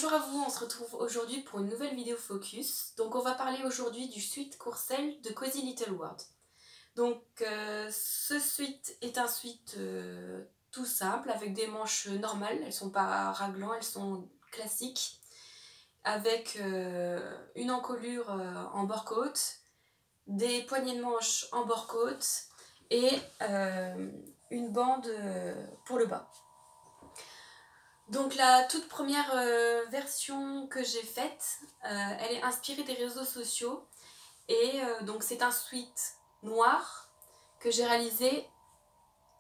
Bonjour à vous, on se retrouve aujourd'hui pour une nouvelle vidéo focus. Donc on va parler aujourd'hui du sweat Courcelles de Cozy Little World. Donc ce sweat est un sweat tout simple avec des manches normales, elles sont pas raglan, elles sont classiques, avec une encolure en bord-côte, des poignées de manches en bord-côte et une bande pour le bas. Donc la toute première version que j'ai faite, elle est inspirée des réseaux sociaux et donc c'est un sweat noir que j'ai réalisé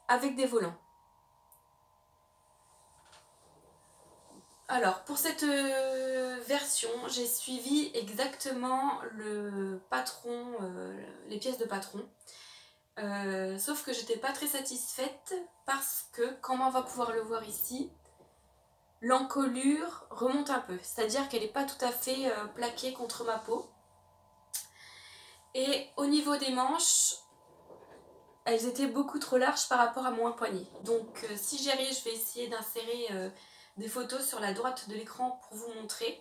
avec des volants. Alors pour cette version, j'ai suivi exactement le patron, les pièces de patron. Sauf que j'étais pas très satisfaite parce que, comme on va pouvoir le voir ici, l'encolure remonte un peu, c'est-à-dire qu'elle n'est pas tout à fait plaquée contre ma peau. Et au niveau des manches, elles étaient beaucoup trop larges par rapport à mon poignet. Donc si j'y arrive, je vais essayer d'insérer des photos sur la droite de l'écran pour vous montrer.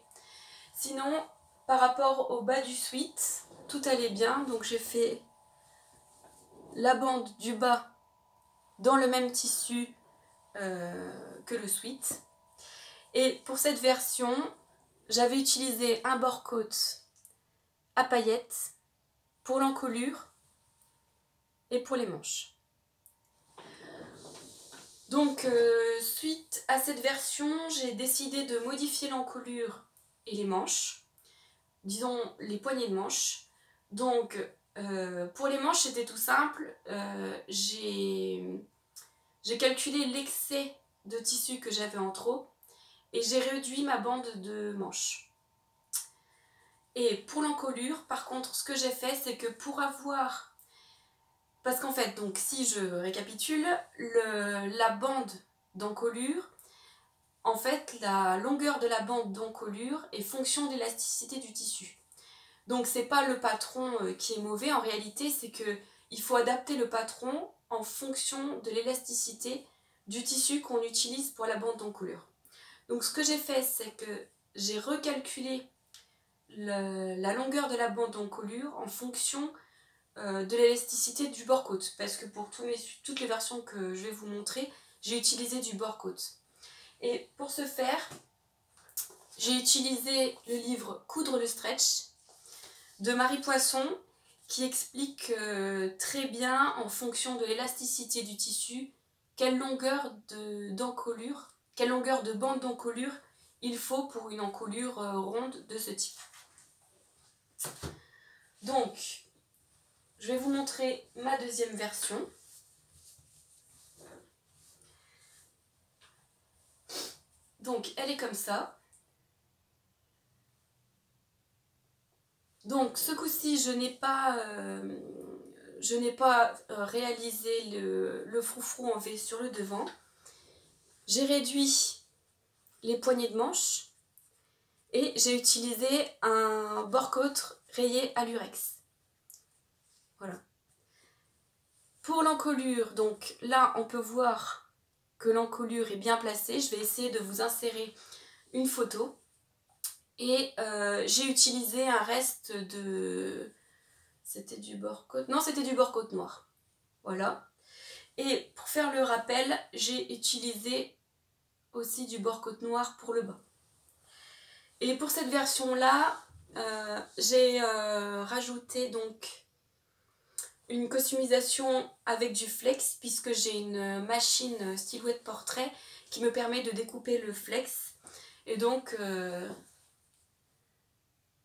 Sinon, par rapport au bas du sweat, tout allait bien. Donc j'ai fait la bande du bas dans le même tissu que le sweat. Et pour cette version, j'avais utilisé un bord-côte à paillettes pour l'encolure et pour les manches. Donc suite à cette version, j'ai décidé de modifier l'encolure et les manches, disons les poignées de manches. Donc pour les manches c'était tout simple, j'ai calculé l'excès de tissu que j'avais en trop et j'ai réduit ma bande de manches. Et pour l'encolure, par contre, ce que j'ai fait, c'est que pour avoir... Parce qu'en fait, donc si je récapitule, la bande d'encolure, en fait, la longueur de la bande d'encolure est fonction de l'élasticité du tissu. Donc c'est pas le patron qui est mauvais, en réalité, c'est que il faut adapter le patron en fonction de l'élasticité du tissu qu'on utilise pour la bande d'encolure. Donc ce que j'ai fait, c'est que j'ai recalculé la longueur de la bande d'encolure en fonction de l'élasticité du bord-côte, parce que pour toutes les versions que je vais vous montrer, j'ai utilisé du bord-côte. Et pour ce faire, j'ai utilisé le livre Coudre le stretch de Marie Poisson, qui explique très bien en fonction de l'élasticité du tissu quelle longueur d'encolure, quelle longueur de bande d'encolure il faut pour une encolure ronde de ce type. Donc, je vais vous montrer ma deuxième version. Donc, elle est comme ça. Donc, ce coup-ci, je n'ai pas réalisé le froufrou en V sur le devant. J'ai réduit les poignées de manche et j'ai utilisé un bord-côte rayé à lurex. Voilà. Pour l'encolure, donc là on peut voir que l'encolure est bien placée. Je vais essayer de vous insérer une photo. Et j'ai utilisé un reste de... C'était du bord-côte? Non, c'était du bord-côte noir. Voilà. Et pour faire le rappel, j'ai utilisé aussi du bord-côte noir pour le bas. Et pour cette version-là, j'ai rajouté donc une customisation avec du flex, puisque j'ai une machine silhouette portrait qui me permet de découper le flex. Et donc,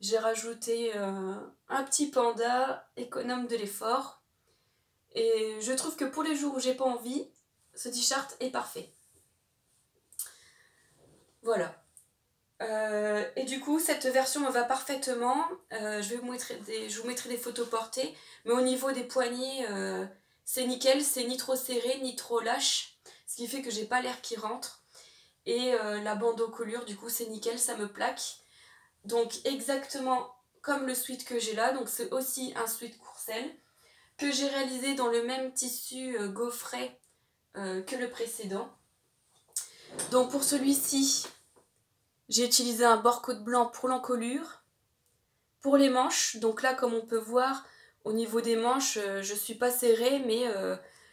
j'ai rajouté un petit panda économe de l'effort. Et je trouve que pour les jours où j'ai pas envie, ce t-shirt est parfait. Voilà. Et du coup, cette version me va parfaitement. Je vous mettrai des photos portées. Mais au niveau des poignets, c'est nickel. C'est ni trop serré, ni trop lâche. Ce qui fait que j'ai pas l'air qui rentre. Et la bande d'encolure, du coup, c'est nickel, ça me plaque. Donc exactement comme le sweat que j'ai là. Donc c'est aussi un sweat Courcelles que j'ai réalisé dans le même tissu gaufret que le précédent. Donc pour celui-ci, J'ai utilisé un bord-côte blanc pour l'encolure. Pour les manches, donc là comme on peut voir, au niveau des manches, je suis pas serrée, mais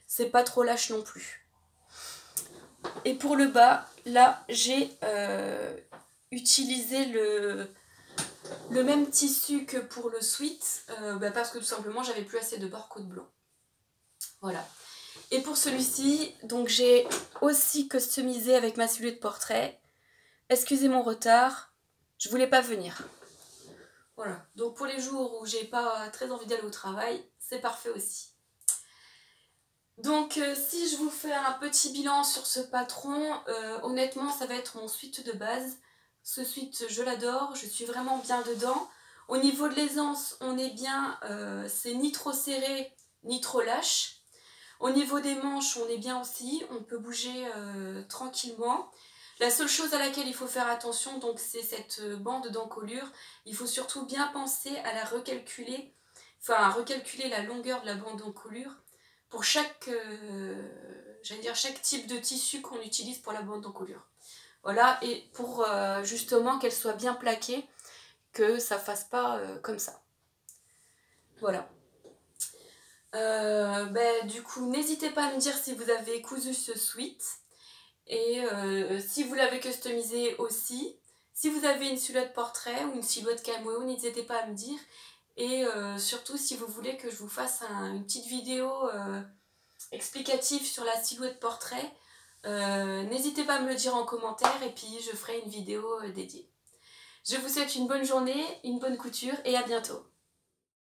c'est pas trop lâche non plus. Et pour le bas, là j'ai utilisé le même tissu que pour le sweat, parce que tout simplement j'avais plus assez de bord-côte blanc. Voilà. Et pour celui-ci, donc j'ai aussi customisé avec ma silhouette portrait. Excusez mon retard, je voulais pas venir. Voilà, donc pour les jours où j'ai pas très envie d'aller au travail, c'est parfait aussi. Donc si je vous fais un petit bilan sur ce patron, honnêtement ça va être mon sweat de base. Ce sweat je l'adore, je suis vraiment bien dedans. Au niveau de l'aisance, on est bien, c'est ni trop serré ni trop lâche. Au niveau des manches, on est bien aussi, on peut bouger tranquillement. La seule chose à laquelle il faut faire attention, donc c'est cette bande d'encolure. Il faut surtout bien penser à la recalculer, enfin à recalculer la longueur de la bande d'encolure pour chaque type de tissu qu'on utilise pour la bande d'encolure. Voilà, et pour justement qu'elle soit bien plaquée, que ça fasse pas comme ça. Voilà. Du coup, n'hésitez pas à me dire si vous avez cousu ce sweat. Et si vous l'avez customisé aussi, si vous avez une silhouette portrait ou une silhouette camo, n'hésitez pas à me dire. Et surtout si vous voulez que je vous fasse une petite vidéo explicative sur la silhouette portrait, n'hésitez pas à me le dire en commentaire et puis je ferai une vidéo dédiée. Je vous souhaite une bonne journée, une bonne couture et à bientôt.